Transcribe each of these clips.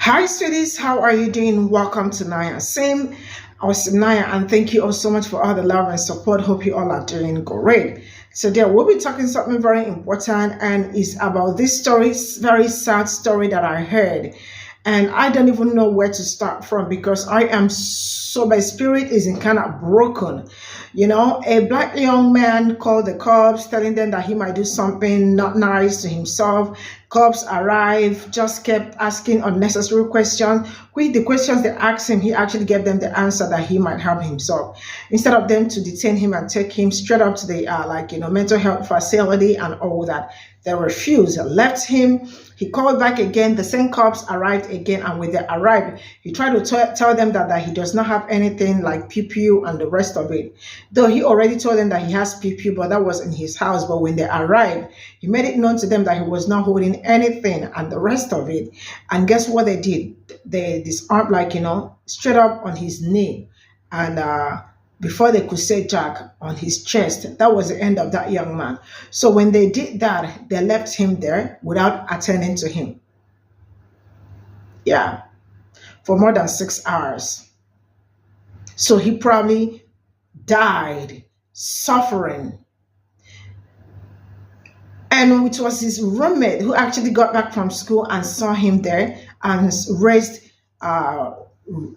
Hi, sweeties. How are you doing? Welcome to Naya. Same, I was Naya, and thank you all so much for all the love and support. Hope you all are doing great. So, there we'll be talking something very important, and it's about this story, very sad story that I heard, and I don't even know where to start from because I am so my spirit is in kind of broken. A black young man called the cops, telling them that he might do something not nice to himself. Cops arrived, just kept asking unnecessary questions. Which the questions they asked him, he actually gave them the answer that he might help himself. Instead of them to detain him and take him straight up to the mental health facility and all that, they refused. Left him. He called back again. The same cops arrived again, and when they arrived, he tried to tell them that he does not have anything like Pe0ple and the rest of it. Though he already told them that he has Pe0ple, but that was in his house. But when they arrived, he made it known to them that he was not holding anything and the rest of it. And guess what they did? They disarmed, straight up on his knee. And before they could say Jack, on his chest. That was the end of that young man. So when they did that, they left him there without attending to him. Yeah, for more than 6 hours. So he probably died suffering. And it was his roommate who actually got back from school and saw him there and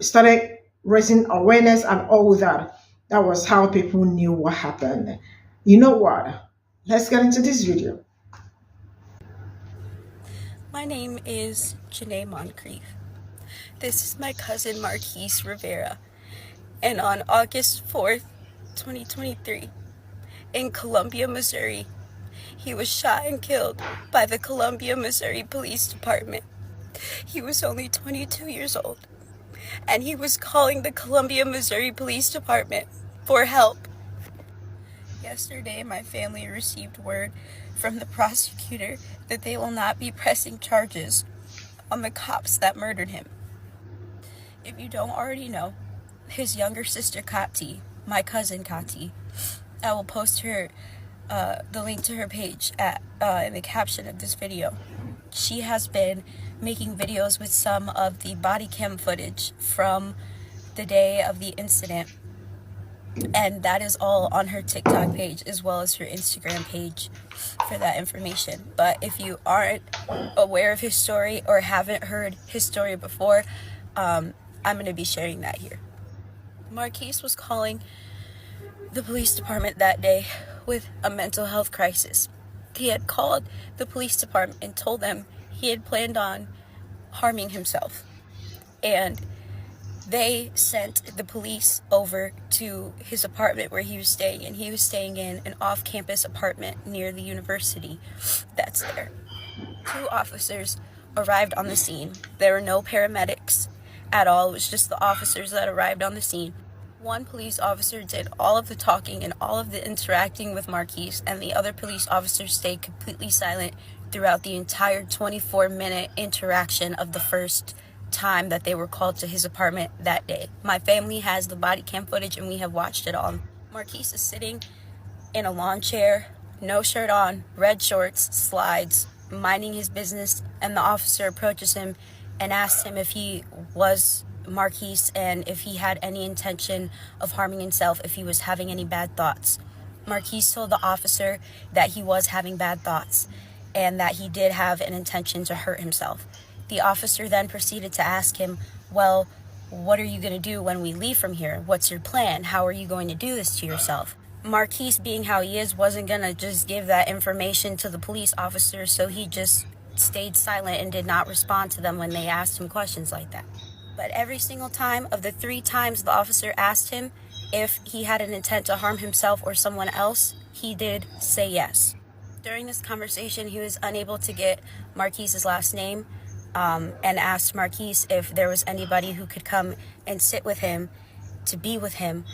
started raising awareness and all that. That was how people knew what happened. You know what? Let's get into this video. My name is Janae Moncrief. This is my cousin Marquise Rivera. And on August 4th, 2023, in Columbia, Missouri, he was shot and killed by the Columbia, Missouri Police Department. He was only 22 years old, and he was calling the Columbia, Missouri Police Department for help. Yesterday, my family received word from the prosecutor that they will not be pressing charges on the cops that murdered him. If you don't already know, his younger sister Kati, my cousin Kati, I will post her the link to her page in the caption of this video. She has been making videos with some of the body cam footage from the day of the incident, and that is all on her TikTok page as well as her Instagram page for that information. But if you aren't aware of his story or haven't heard his story before, I'm going to be sharing that here. Marquise was calling the police department that day with a mental health crisis. He had called the police department and told them he had planned on harming himself. And they sent the police over to his apartment where he was staying, and he was staying in an off-campus apartment near the university that's there. 2 officers arrived on the scene. There were no paramedics at all. It was just the officers that arrived on the scene. 1 police officer did all of the talking and all of the interacting with Marquise, and the other police officers stayed completely silent throughout the entire 24-minute interaction of the first time that they were called to his apartment that day. My family has the body cam footage and we have watched it all. Marquise is sitting in a lawn chair, no shirt on, red shorts, slides, minding his business, and the officer approaches him and asks him if he was Marquise and if he had any intention of harming himself, if he was having any bad thoughts. Marquise told the officer that he was having bad thoughts and that he did have an intention to hurt himself. The officer then proceeded to ask him, well, what are you going to do when we leave from here? What's your plan? How are you going to do this to yourself? Marquise, being how he is, wasn't going to just give that information to the police officers, so he just stayed silent and did not respond to them when they asked him questions like that. But every single time of the 3 times the officer asked him if he had an intent to harm himself or someone else, he did say yes. During this conversation, he was unable to get Marquise's last name, and asked Marquise if there was anybody who could come and sit with him to be with him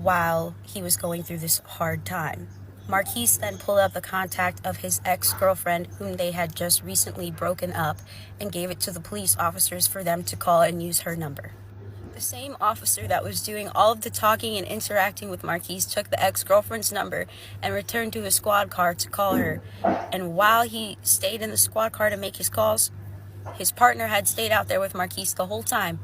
while he was going through this hard time. Marquise then pulled up the contact of his ex-girlfriend, whom they had just recently broken up, and gave it to the police officers for them to call and use her number. The same officer that was doing all of the talking and interacting with Marquise took the ex-girlfriend's number and returned to his squad car to call her. And while he stayed in the squad car to make his calls, His partner had stayed out there with Marquise the whole time.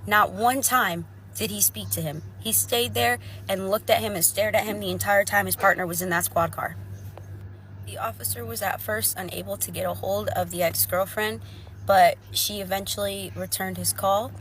Not one time did he speak to him. He stayed there and looked at him and stared at him the entire time his partner was in that squad car. The officer was at first unable to get a hold of the ex-girlfriend, but she eventually returned his call,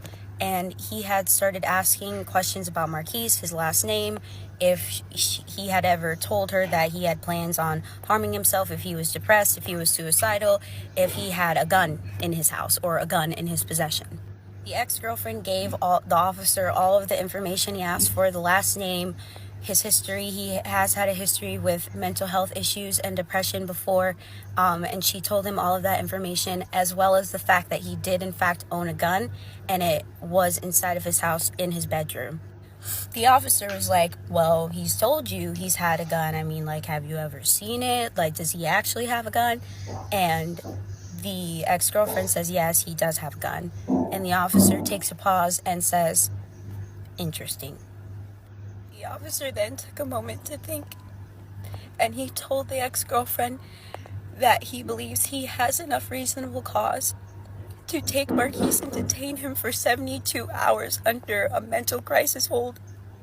and he had started asking questions about Marquise, his last name, if he had ever told her that he had plans on harming himself, if he was depressed, if he was suicidal, if he had a gun in his house or a gun in his possession. The ex-girlfriend gave the officer all of the information he asked for, the last name, his history. He has had a history with mental health issues and depression before, and she told him all of that information, as well as the fact that he did in fact own a gun, and it was inside of his house in his bedroom. The officer was like, well, he's told you he's had a gun. I mean, like, have you ever seen it? Like, does he actually have a gun? And the ex-girlfriend says, yes, he does have a gun. And the officer takes a pause and says, interesting. The officer then took a moment to think, and he told the ex-girlfriend that he believes he has enough reasonable cause to take Marquise and detain him for 72 hours under a mental crisis hold,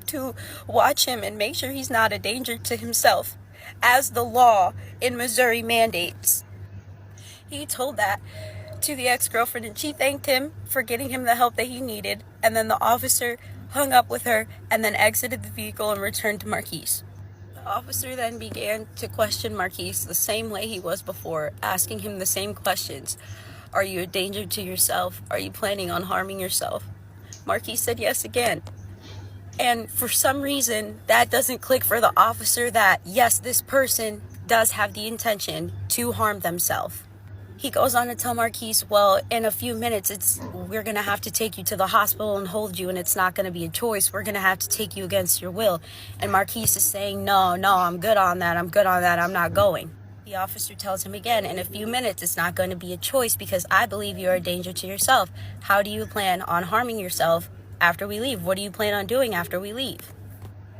to watch him and make sure he's not a danger to himself, as the law in Missouri mandates. He told that to the ex-girlfriend, and she thanked him for getting him the help that he needed, and then the officer hung up with her and then exited the vehicle and returned to Marquise. The officer then began to question Marquise the same way he was before, asking him the same questions. Are you a danger to yourself? Are you planning on harming yourself? Marquise said yes again. And for some reason, that doesn't click for the officer that, yes, this person does have the intention to harm themselves. He goes on to tell Marquise, well, in a few minutes, we're going to have to take you to the hospital and hold you, and it's not going to be a choice. We're going to have to take you against your will. And Marquise is saying, no, I'm good on that. I'm not going. The officer tells him again, in a few minutes, it's not going to be a choice because I believe you're a danger to yourself. How do you plan on harming yourself after we leave? What do you plan on doing after we leave?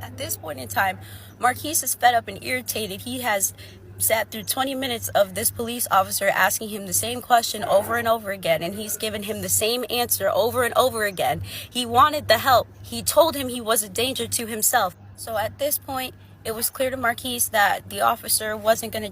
At this point in time, Marquise is fed up and irritated. He has sat through 20 minutes of this police officer asking him the same question over and over again, and he's given him the same answer over and over again. He wanted the help. He told him he was a danger to himself. So at this point, it was clear to Marquise that the officer wasn't going to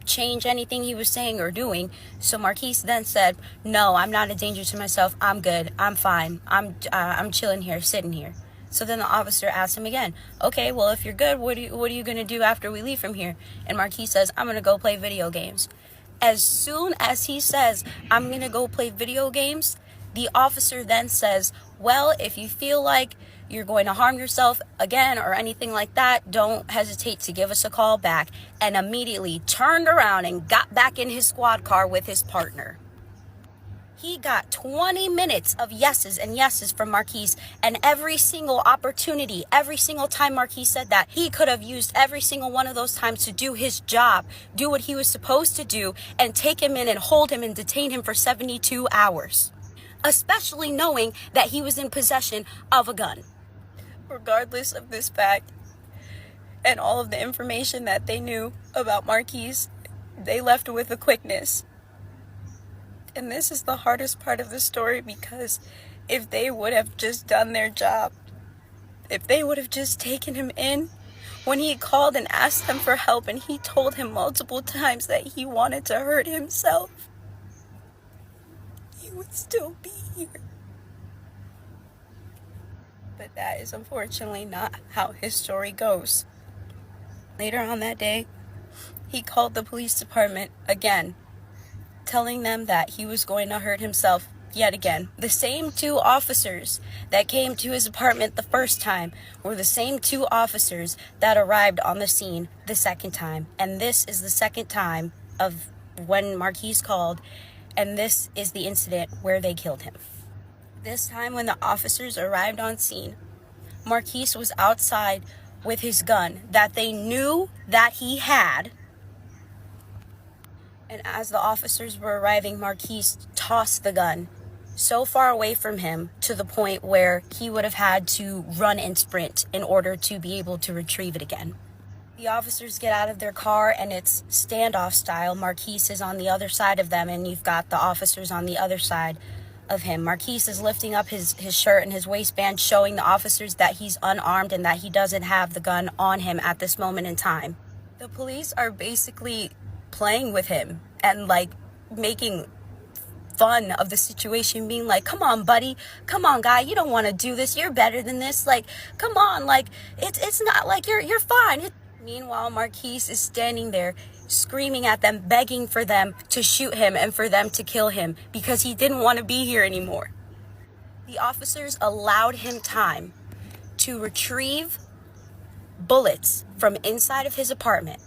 change anything he was saying or doing. So Marquise then said, no, I'm not a danger to myself. I'm good. I'm fine. I'm chilling here, sitting here. So then the officer asked him again, okay, well, if you're good, what are you going to do after we leave from here? And Marquise says, I'm going to go play video games. As soon as he says, I'm going to go play video games, the officer then says, well, if you feel like you're going to harm yourself again or anything like that, don't hesitate to give us a call back. And immediately turned around and got back in his squad car with his partner. He got 20 minutes of yeses and yeses from Marquise, and every single opportunity, every single time Marquise said that, he could have used every single one of those times to do his job, do what he was supposed to do, and take him in and hold him and detain him for 72 hours, especially knowing that he was in possession of a gun. Regardless of this fact and all of the information that they knew about Marquise, they left with a quickness. And this is the hardest part of the story, because if they would have just done their job, if they would have just taken him in when he called and asked them for help, and he told him multiple times that he wanted to hurt himself, he would still be here. But that is unfortunately not how his story goes. Later on that day, he called the police department again, telling them that he was going to hurt himself yet again. The same two officers that came to his apartment the first time were the same two officers that arrived on the scene the second time. And this is the second time of when Marquise called, and this is the incident where they killed him. This time when the officers arrived on scene, Marquise was outside with his gun that they knew that he had. And as the officers were arriving, Marquise tossed the gun so far away from him to the point where he would have had to run and sprint in order to be able to retrieve it again. The officers get out of their car and it's standoff style. Marquise is on the other side of them and you've got the officers on the other side of him. Marquise is lifting up his shirt and his waistband, showing the officers that he's unarmed and that he doesn't have the gun on him at this moment in time. The police are basically playing with him and like making fun of the situation, being like, come on buddy, come on guy, you don't want to do this, you're better than this, like come on, like it's not like you're fine. Meanwhile, Marquise is standing there screaming at them, begging for them to shoot him and for them to kill him because he didn't want to be here anymore. The officers allowed him time to retrieve bullets from inside of his apartment.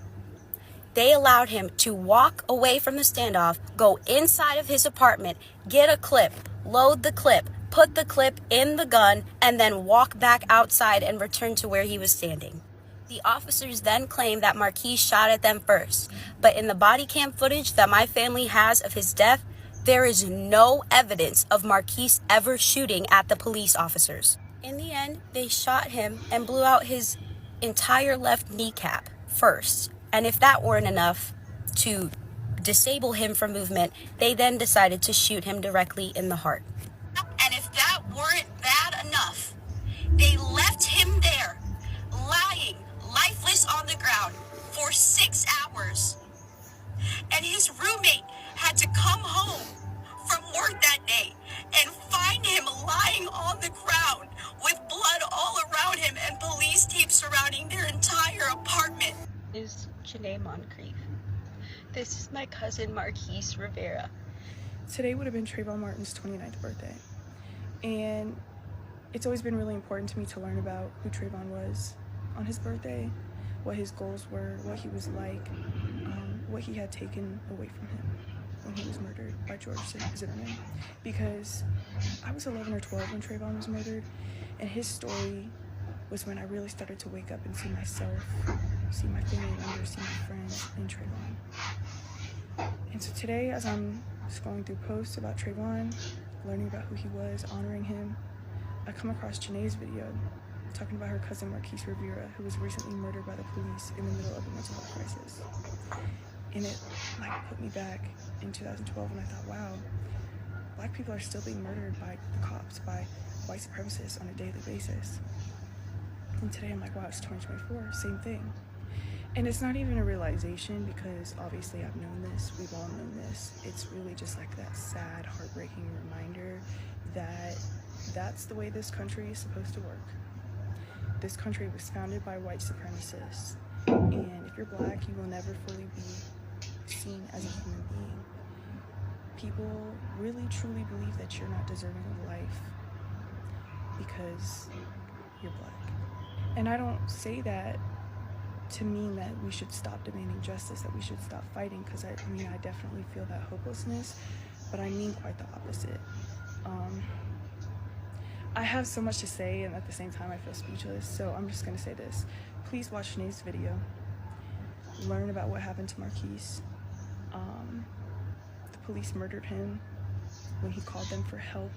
They allowed him to walk away from the standoff, go inside of his apartment, get a clip, load the clip, put the clip in the gun, and then walk back outside and return to where he was standing. The officers then claimed that Marquise shot at them first, but in the body cam footage that my family has of his death, there is no evidence of Marquise ever shooting at the police officers. In the end, they shot him and blew out his entire left kneecap first. And if that weren't enough to disable him from movement, they then decided to shoot him directly in the heart. And if that weren't bad enough, they left him there, lying lifeless on the ground for 6 hours. And his roommate had to come home from work that day and find him lying on the ground with blood all around him and police tape surrounding their entire apartment. Is Janae Moncrief. This is my cousin Marquise Rivera. Today would have been Trayvon Martin's 29th birthday, and it's always been really important to me to learn about who Trayvon was on his birthday, what his goals were, what he was like, what he had taken away from him when he was murdered by G0t. Because I was 11 or 12 when Trayvon was murdered, and his story was when I really started to wake up and see myself, see my family members, see my friends in Trayvon. And so today, as I'm scrolling through posts about Trayvon, learning about who he was, honoring him, I come across Janae's video talking about her cousin Marquise Rivera, who was recently murdered by the police in the middle of a mental health crisis. And it put me back in 2012, and I thought, wow, Black people are still being murdered by the cops, by white supremacists on a daily basis. And today I'm like, wow, it's 2024, same thing. And it's not even a realization, because obviously I've known this, we've all known this. It's really just like that sad, heartbreaking reminder that that's the way this country is supposed to work. This country was founded by white supremacists, and if you're Black, you will never fully be seen as a human being. People really truly believe that you're not deserving of life because you're Black. And I don't say that to mean that we should stop demanding justice, that we should stop fighting, because I definitely feel that hopelessness, but I mean quite the opposite. I have so much to say, and at the same time I feel speechless, so I'm just going to say this. Please watch Janae's video. Learn about what happened to Marquise. The police murdered him when he called them for help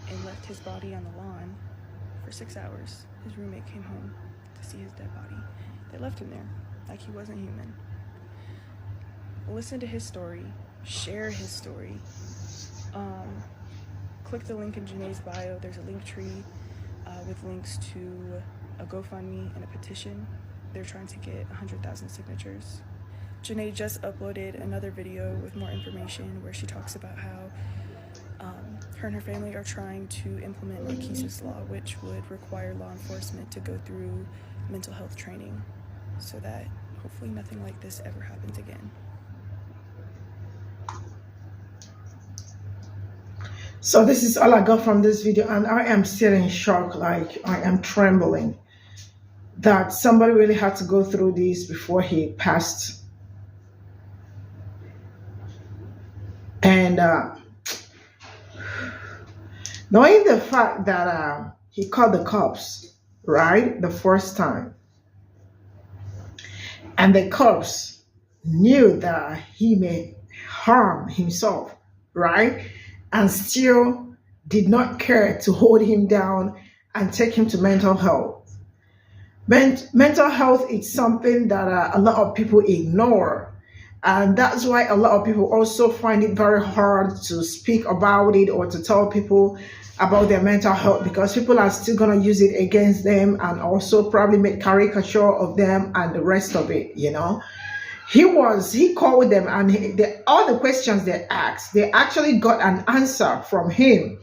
and left his body on the lawn for 6 hours. His roommate came home to see his dead body. They left him there like he wasn't human. Listen to his story. Share his story. Click the link in Janae's bio. There's a link tree with links to a GoFundMe and a petition. They're trying to get 100,000 signatures. Janae just uploaded another video with more information where she talks about how her and her family are trying to implement Marquise's law, which would require law enforcement to go through mental health training so that hopefully nothing like this ever happens again. So this is all I got from this video, and I am still in shock. Like, I am trembling that somebody really had to go through this before he passed. And knowing the fact that he called the cops, right, the first time, and the cops knew that he may harm himself, right, and still did not care to hold him down and take him to mental health. Mental health is something that a lot of people ignore. And that's why a lot of people also find it very hard to speak about it or to tell people about their mental health, because people are still going to use it against them and also probably make caricature of them and the rest of it, you know. He called them, and all the questions they asked, they actually got an answer from him.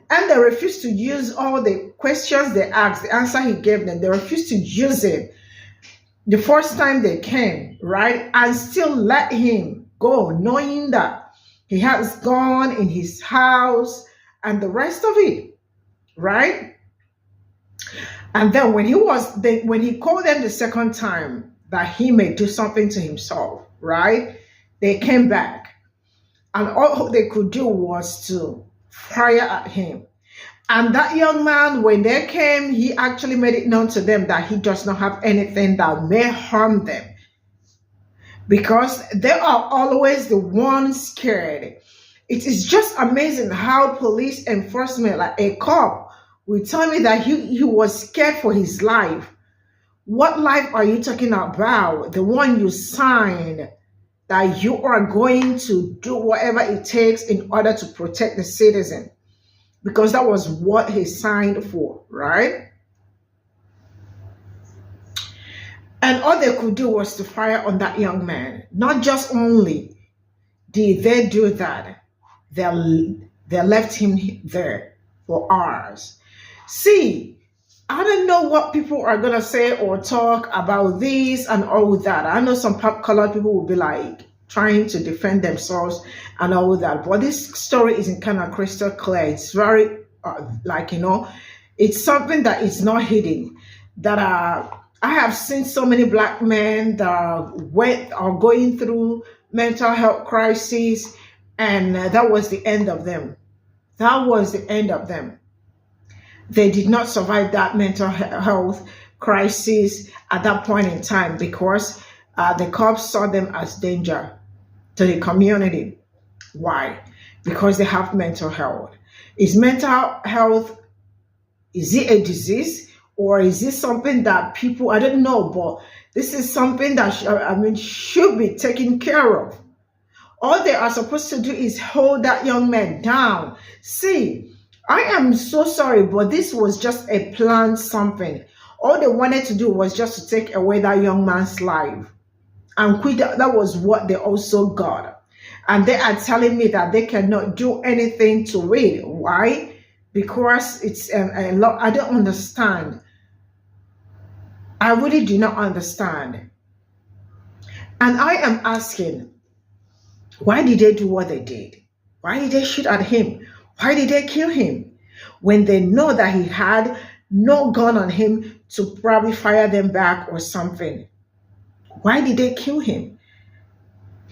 And they refused to use all the questions they asked, the answer he gave them. They refused to use it the first time they came, right? And still let him go, knowing that he has gone in his house and the rest of it, right? And then when he called them the second time that he may do something to himself, right? They came back, and all they could do was to fire at him. And that young man, when they came, he actually made it known to them that he does not have anything that may harm them, because they are always the ones scared. It is just amazing how police enforcement, like a cop, will tell me that he was scared for his life. What life are you talking about? The one you signed, that you are going to do whatever it takes in order to protect the citizen, because that was what he signed for, right? And all they could do was to fire on that young man. Not just only did they do that, they left him there for hours. See, I don't know what people are going to say or talk about this and all that. I know some colored people will be like trying to defend themselves and all that. But this story isn't kind of crystal clear. It's very, it's something that is not hidden. That I have seen so many black men that are going through mental health crises, and that was the end of them. That was the end of them. They did not survive that mental health crisis at that point in time, because the cops saw them as danger to the community. Why? Because they have mental health. Is mental health, is it a disease, or is it something that people, I don't know, but this is something that should be taken care of. All they are supposed to do is hold that young man down. See, I am so sorry, but this was just a planned something. All they wanted to do was just to take away that young man's life and quit. That was what they also got. And they are telling me that they cannot do anything to it. Why? Because it's a lot. I don't understand. I really do not understand. And I am asking, why did they do what they did? Why did they shoot at him? Why did they kill him when they know that he had no gun on him to probably fire them back or something? Why did they kill him?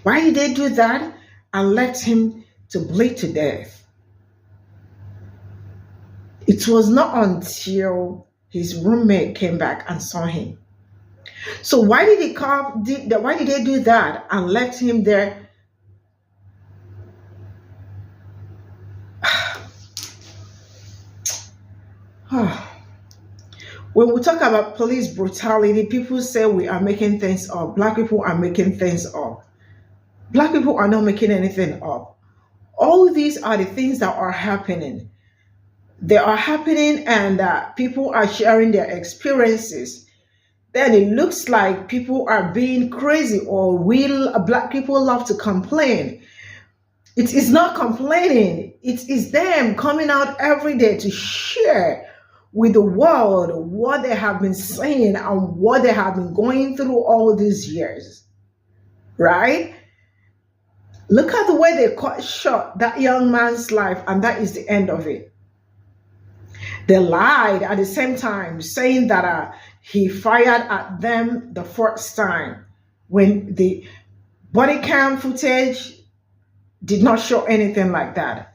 Why did they do that and left him to bleed to death? It was not until his roommate came back and saw him. So why did why did they do that and left him there? When we talk about police brutality, people say we are making things up. Black people are making things up. Black people are not making anything up. All these are the things that are happening. They are happening, and people are sharing their experiences. Then it looks like people are being crazy, or black people love to complain. It is not complaining. It is them coming out every day to share with the world what they have been saying and what they have been going through all these years, right? Look at the way they cut short that young man's life, and that is the end of it. They lied at the same time, saying that he fired at them the first time, when the body cam footage did not show anything like that.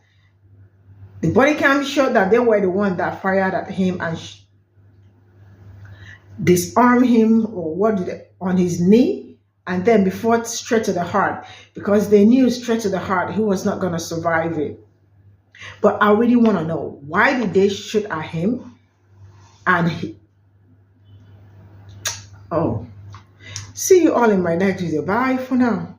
The body cam showed that they were the one that fired at him and disarmed him, or on his knee, and then before straight to the heart, because they knew straight to the heart he was not going to survive it. But I really want to know, why did they shoot at him? And Oh, see you all in my next video. Bye for now.